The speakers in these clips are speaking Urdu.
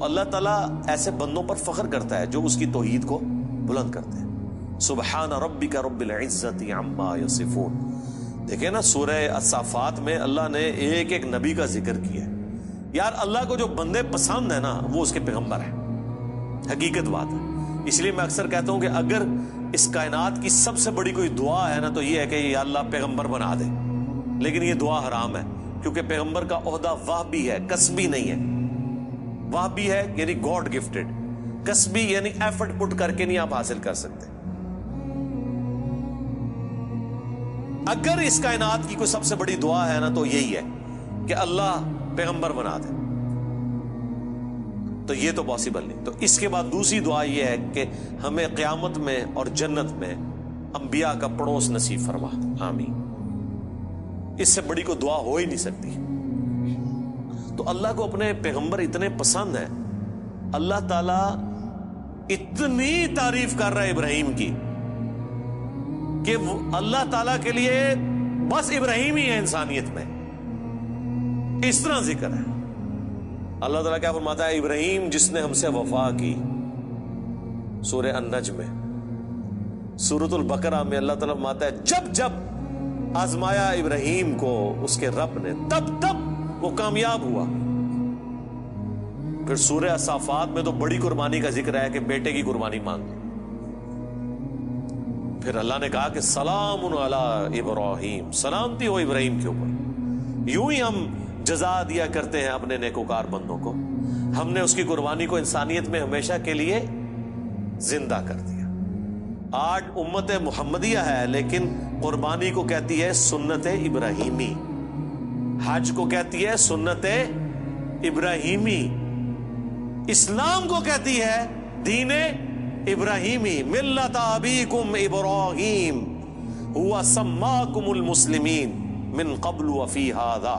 اللہ تعالیٰ ایسے بندوں پر فخر کرتا ہے جو اس کی توحید کو بلند کرتے ہیں. سبحان ربک رب العزت عما یصفون. دیکھیں نا سورہ الصافات میں اللہ نے ایک ایک نبی کا ذکر کیا ہے. یار اللہ کو جو بندے پسند ہیں نا وہ اس کے پیغمبر ہیں. حقیقت بات ہے. اس لیے میں اکثر کہتا ہوں کہ اگر اس کائنات کی سب سے بڑی کوئی دعا ہے نا تو یہ ہے کہ یا اللہ پیغمبر بنا دے. لیکن یہ دعا حرام ہے کیونکہ پیغمبر کا عہدہ وہبی ہے, کسبی نہیں ہے. وہبی ہے یعنی گاڈ گفٹڈ, کسبی یعنی ایفرٹ پٹ کر کے نہیں آپ حاصل کر سکتے. اگر اس کائنات کی کوئی سب سے بڑی دعا ہے نا تو یہی ہے کہ اللہ پیغمبر بنا دے, تو یہ تو پاسبل نہیں. تو اس کے بعد دوسری دعا یہ ہے کہ ہمیں قیامت میں اور جنت میں انبیاء کا پڑوس نصیب فرما, آمین. اس سے بڑی کوئی دعا ہو ہی نہیں سکتی. تو اللہ کو اپنے پیغمبر اتنے پسند ہیں, اللہ تعالیٰ اتنی تعریف کر رہا ہے ابراہیم کی کہ اللہ تعالیٰ کے لیے بس ابراہیم ہی ہے انسانیت میں. اس طرح ذکر ہے. اللہ تعالیٰ کیا فرماتا ہے, ابراہیم جس نے ہم سے وفا کی, سورہ النجم میں. سورۃ البقرہ میں اللہ تعالیٰ فرماتا ہے جب جب آزمایا ابراہیم کو اس کے رب نے تب تب وہ کامیاب ہوا. پھر سورہ الصافات میں تو بڑی قربانی کا ذکر ہے کہ بیٹے کی قربانی مانگے. پھر اللہ نے کہا کہ سلام علی ابراہیم, سلامتی ہو ابراہیم کے اوپر. یوں ہی ہم جزا دیا کرتے ہیں اپنے نیکوکار بندوں کو. ہم نے اس کی قربانی کو انسانیت میں ہمیشہ کے لیے زندہ کر دیا. آج امت محمدیہ ہے لیکن قربانی کو کہتی ہے سنت ابراہیمی, حج کو کہتی ہے سنت ابراہیمی, اسلام کو کہتی ہے دین ابراہیمی. ملت ابیکم ابراہیم ہوا سماکم المسلمین من قبل وفی ھذا.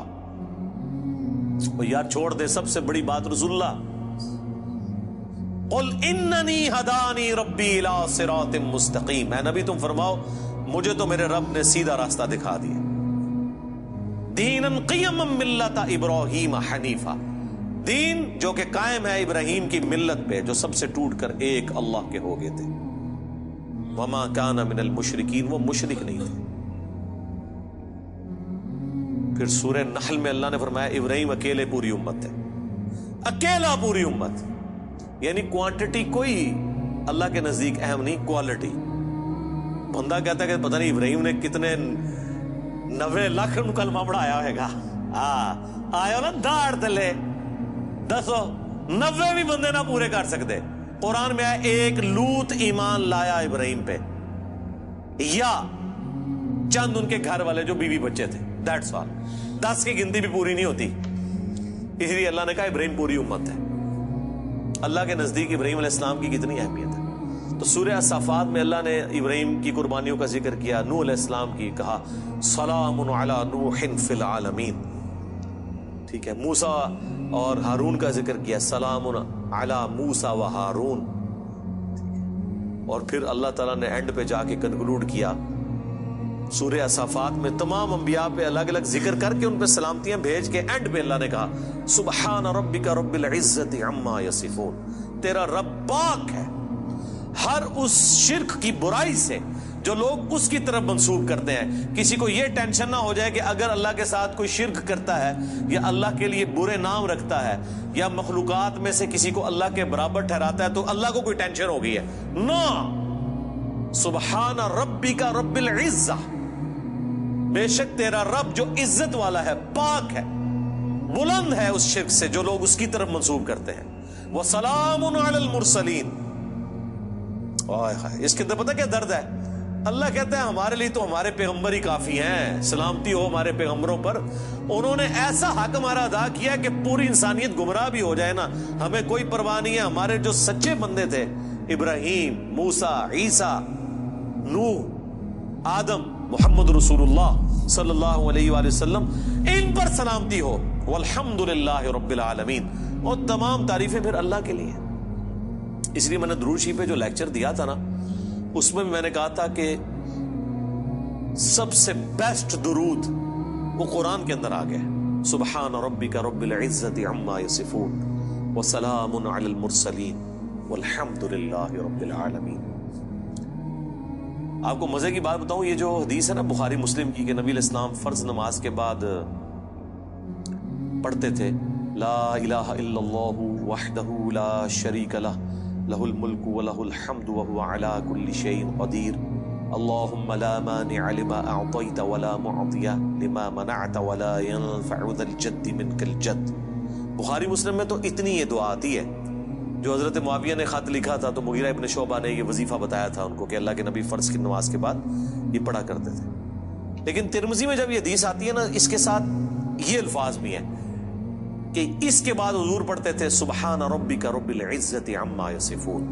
یار چھوڑ دے سب سے بڑی بات رسول اللہ, قل اننی ہدانی ربی الی صراط مستقیم. اے نبی تم فرماؤ مجھے تو میرے رب نے سیدھا راستہ دکھا دیا. دینا قیما ملت ابراہیم حنیفا, دین جو کہ قائم ہے ابراہیم کی ملت پہ جو سب سے ٹوٹ کر ایک اللہ کے ہو گئے تھے. وما کان من المشرکین, وہ مشرک نہیں تھے. پھر سورہ نحل میں اللہ نے فرمایا ابراہیم اکیلے پوری امت ہے, اکیلا پوری امت. یعنی کوانٹٹی کوئی اللہ کے نزدیک اہم نہیں, کوالٹی. بندہ کہتا ہے کہ پتہ نہیں ابراہیم نے کتنے 90 لاکھ کلمہ پڑھایا ہوئے گا. آیا نا داڑ تلے دسو 90 بھی بندے نہ پورے کر سکتے. قرآن میں آیا ایک لوط ایمان لایا ابراہیم پہ, یا چند ان کے گھر والے جو بیوی بچے تھے, دیٹس آل. 10 کی گنتی بھی پوری نہیں ہوتی. اس لیے اللہ نے کہا ابراہیم پوری امت ہے. اللہ کے نزدیک ابراہیم علیہ السلام کی کتنی اہمیت ہے. تو سورہ الصافات میں اللہ نے ابراہیم کی قربانیوں کا ذکر کیا, نوح علیہ السلام کی, کہا سلام علی نوح فی العالمین. ٹھیک ہے. موسیٰ اور ہارون کا ذکر کیا, سلام علی موسیٰ و ہارون. اور پھر اللہ تعالیٰ نے اینڈ پہ جا کے کنکلوڈ کیا سورہ الصافات میں تمام انبیاء پہ الگ الگ ذکر کر کے ان پہ سلامتیاں بھیج کے اینڈ پہ اللہ نے کہا سبحان ربک رب العزت عما یصفون. تیرا رب پاک ہے ہر اس شرک کی برائی سے جو لوگ اس کی طرف منسوب کرتے ہیں. کسی کو یہ ٹینشن نہ ہو جائے کہ اگر اللہ کے ساتھ کوئی شرک کرتا ہے یا اللہ کے لیے برے نام رکھتا ہے یا مخلوقات میں سے کسی کو اللہ کے برابر ٹھہراتا ہے تو اللہ کو کوئی ٹینشن ہو گئی ہے. نو, سبحان ربک رب العزہ, بے شک تیرا رب جو عزت والا ہے, پاک ہے, بلند ہے اس شرک سے جو لوگ اس کی طرف منسوب کرتے ہیں. وَسَلَامٌ عَلَى الْمُرْسَلِينَ. اس کے اندر پتہ کیا درد ہے؟ اللہ کہتا ہے ہمارے لیے تو ہمارے پیغمبر ہی کافی ہیں, سلامتی ہو ہمارے پیغمبروں پر. انہوں نے ایسا حق ہمارا ادا کیا کہ پوری انسانیت گمراہ بھی ہو جائے نا ہمیں کوئی پرواہ نہیں ہے. ہمارے جو سچے بندے تھے ابراہیم, موسیٰ, عیسیٰ, نوح, آدم, محمد رسول اللہ صلی اللہ علیہ وآلہ وسلم, ان پر سلامتی ہو. والحمدللہ رب العالمین. اور تمام تعریفیں پھر اللہ کے لیے. اس لیے میں نے درود شریف پہ جو لیکچر دیا تھا نا اس میں میں نے کہا تھا کہ سب سے بیسٹ درود وہ قرآن کے اندر آ گیا, سبحان ربک رب العزت عما یصفون وسلام علی المرسلین والحمد للہ رب العالمین۔ آپ کو مزے کی بات بتاؤں، یہ جو حدیث ہے نا بخاری مسلم کی کہ نبی علیہ السلام فرض نماز کے بعد پڑھتے تھے لا الہ الا اللہ وحدہ لا شریک لہ لہ الملک ولہ الحمد وہو علی کل شیء قدیر اللہم لا مانع لما اعطیت ولا معطی لما منعت ولا ينفع ذا الجد منک الجد۔ بخاری مسلم میں تو اتنی یہ دعا آتی ہے، جو حضرت معاویہ نے خط لکھا تھا تو مغیرہ ابن شعبہ نے یہ وظیفہ بتایا تھا ان کو کہ اللہ کے نبی فرض کی نماز کے بعد یہ پڑھا کرتے تھے۔ لیکن ترمذی میں جب یہ حدیث آتی ہے نا، اس کے ساتھ یہ الفاظ بھی ہیں کہ اس کے بعد حضور پڑھتے تھے سبحان ربک رب العزت عما یصفون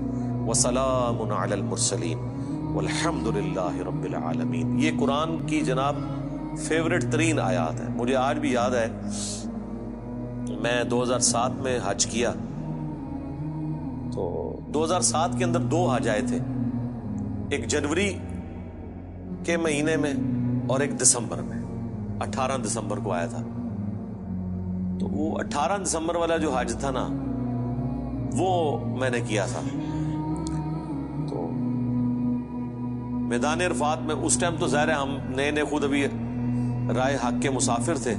وسلام علی المرسلین والحمد للہ رب العالمین۔ یہ قرآن کی جناب فیورٹ ترین آیات ہے۔ مجھے آج بھی یاد ہے، میں 2007 میں حج کیا تو 2007 کے اندر 2 حج آئے تھے، ایک جنوری کے مہینے میں اور ایک دسمبر میں، 18 دسمبر کو آیا تھا۔ تو وہ 18 دسمبر والا جو حج تھا نا، وہ میں نے کیا تھا۔ تو میدان عرفات میں اس ٹائم تو ظاہر ہے ہم نئے خود ابھی رائے حق کے مسافر تھے،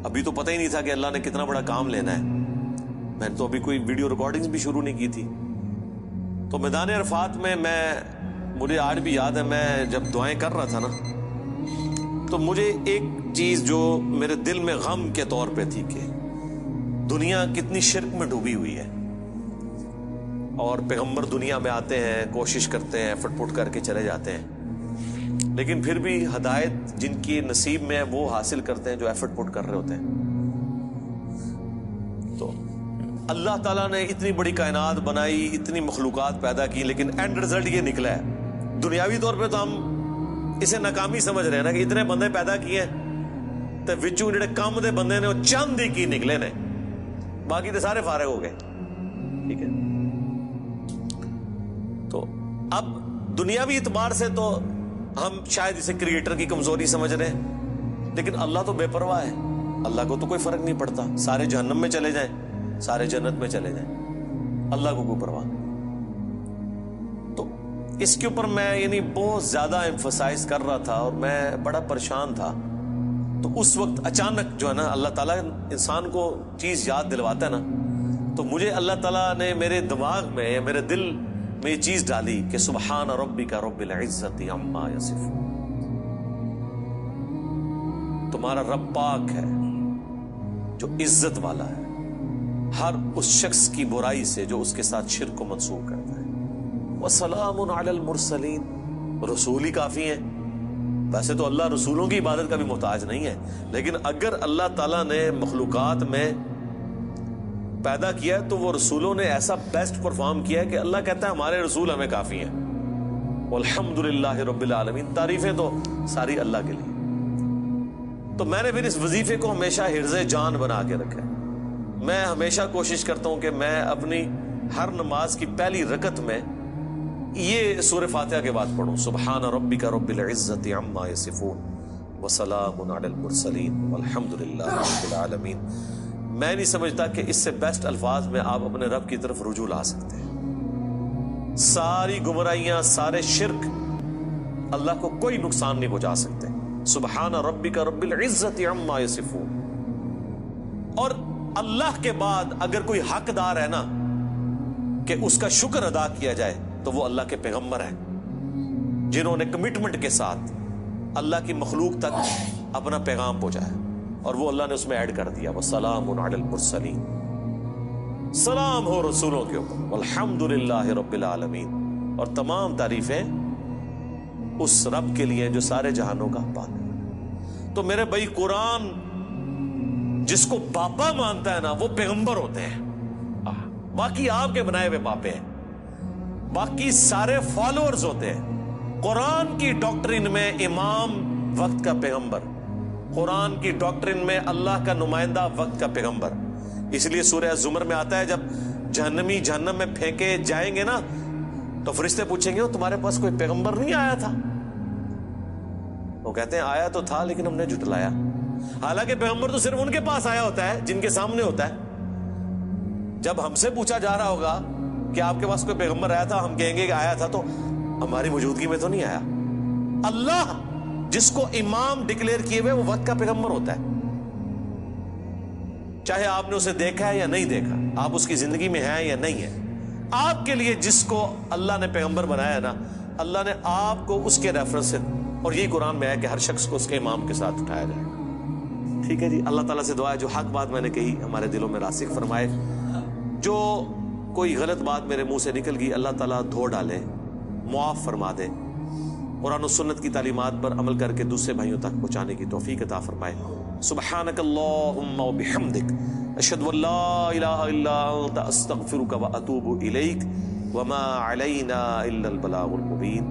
ابھی تو پتہ ہی نہیں تھا کہ اللہ نے کتنا بڑا کام لینا ہے۔ میں نے تو ابھی کوئی ویڈیو ریکارڈنگز بھی شروع نہیں کی تھی۔ تو میدان عرفات میں مجھے آج بھی یاد ہے، میں جب دعائیں کر رہا تھا نا، تو مجھے ایک چیز جو میرے دل میں غم کے طور پہ تھی کہ دنیا کتنی شرک میں ڈوبی ہوئی ہے، اور پیغمبر دنیا میں آتے ہیں، کوشش کرتے ہیں، فٹ پٹ کر کے چلے جاتے ہیں، لیکن پھر بھی ہدایت جن کی نصیب میں ہے وہ حاصل کرتے ہیں جو ایفرٹ پٹ کر رہے ہوتے ہیں۔ تو اللہ تعالیٰ نے اتنی بڑی کائنات بنائی، اتنی مخلوقات پیدا کی، لیکن اینڈ رزلٹ یہ نکلا ہے۔ دنیاوی طور پہ تو ہم اسے ناکامی سمجھ رہے ہیں نا کہ اتنے بندے پیدا کیے تو وچوں جڑے کام دے بندے نے وہ چند ہی کی نکلے نے، باقی تو سارے فارغ ہو گئے۔ ٹھیک ہے، تو اب دنیاوی اعتبار سے تو ہم شاید اسے کریٹر کی کمزوری سمجھ رہے ہیں، لیکن اللہ تو بے پرواہ ہے، اللہ کو تو کوئی فرق نہیں پڑتا، سارے جہنم میں چلے جائیں، سارے جنت میں چلے جائیں، اللہ کو کوئی پرواہ نہیں۔ تو اس کے اوپر میں بہت زیادہ ایمفسائز کر رہا تھا اور میں بڑا پریشان تھا۔ تو اس وقت اچانک جو ہے نا اللہ تعالیٰ انسان کو چیز یاد دلواتا ہے نا، تو مجھے اللہ تعالیٰ نے میرے دماغ میں، میرے دل میں یہ چیز ڈالی کہ سبحان ربک رب العزت عما یصفون، تمہارا رب پاک ہے جو عزت والا ہے ہر اس شخص کی برائی سے جو اس کے ساتھ شرک کو منسوخ کرتا ہے۔ وسلام علی المرسلین، رسول ہی کافی ہیں۔ ویسے تو اللہ رسولوں کی عبادت کا بھی محتاج نہیں ہے، لیکن اگر اللہ تعالیٰ نے مخلوقات میں پیدا کیا ہے تو وہ رسولوں نے ایسا بیسٹ پرفارم کیا ہے کہ اللہ کہتا ہے ہمارے رسول ہمیں کافی ہیں۔ والحمد للہ رب العالمین، تعریفیں تو ساری اللہ کے لیے۔ تو میں نے پھر اس وظیفے کو ہمیشہ حرز جان بنا کے رکھا ہے۔ میں ہمیشہ کوشش کرتا ہوں کہ میں اپنی ہر نماز کی پہلی رکعت میں یہ سورہ فاتحہ کے بعد پڑھوں، سبحان ربک رب العزت عما یصفون وسلام علی المرسلین والحمد للہ رب العالمین۔ میں نہیں سمجھتا کہ اس سے بیسٹ الفاظ میں آپ اپنے رب کی طرف رجوع لا سکتے ہیں۔ ساری گمراہیاں، سارے شرک اللہ کو کوئی نقصان نہیں پہنچا سکتے۔ سبحان ربک رب العزت عما یصفون۔ اور اللہ کے بعد اگر کوئی حقدار ہے نا کہ اس کا شکر ادا کیا جائے تو وہ اللہ کے پیغمبر ہیں، جنہوں نے کمٹمنٹ کے ساتھ اللہ کی مخلوق تک اپنا پیغام پہنچایا، اور وہ اللہ نے اس میں ایڈ کر دیا وسلام علی المرسلین، سلام ہو رسولوں کے اوپر، والحمد للہ رب العالمین، اور تمام تعریفیں اس رب کے لیے جو سارے جہانوں کا پالنے والا۔ تو میرے بھائی، قرآن جس کو باپا مانتا ہے نا وہ پیغمبر ہوتے ہیں، باقی آپ کے بنائے ہوئے باپے ہیں، باقی سارے فالوورز ہوتے ہیں۔ قرآن کی ڈاکٹرین میں امام وقت کا پیغمبر، قرآن کی ڈاکٹرین میں اللہ کا نمائندہ وقت کا پیغمبر۔ اس لیے سورہ زمر میں آتا ہے جب جہنمی جہنم میں پھینکے جائیں گے نا تو فرشتے پوچھیں گے تمہارے پاس کوئی پیغمبر نہیں آیا تھا؟ وہ کہتے ہیں آیا تو تھا لیکن ہم نے جھٹلایا۔ حالانکہ پیغمبر تو صرف ان کے پاس آیا ہوتا ہے جن کے سامنے ہوتا ہے، جب ہم سے پوچھا جا رہا ہوگا کہ آپ کے پاس کوئی پیغمبر آیا تھا، ہم کہیں گے کہ آیا تھا، تو ہماری موجودگی میں تو نہیں آیا۔ اللہ جس کو امام ڈکلیئر کیے ہوئے وہ وقت کا پیغمبر ہوتا ہے، چاہے آپ نے اسے دیکھا ہے یا نہیں دیکھا، آپ اس کی زندگی میں ہیں یا نہیں ہے۔ آپ کے لیے جس کو اللہ نے پیغمبر بنایا ہے نا، اللہ نے آپ کو اس کے ریفرنس سے، اور یہی قرآن میں ہے کہ ہر شخص کو اس کے امام کے ساتھ اٹھایا جائے۔ ٹھیک ہے جی، اللہ تعالیٰ سے دعا ہے جو حق بات میں نے کہی ہمارے دلوں میں راسخ فرمائے، جو کوئی غلط بات میرے منہ سے نکل گئی اللہ تعالیٰ دھو ڈالے، معاف فرما دے، قرآن و سنت کی تعلیمات پر عمل کر کے دوسرے بھائیوں تک پہنچانے کی توفیق عطا فرمائے۔ سبحانک اللہم و بحمدک، اشہد ان لا الہ الا انت، استغفرک و اتوب الیک، وما علینا الا البلاغ المبین۔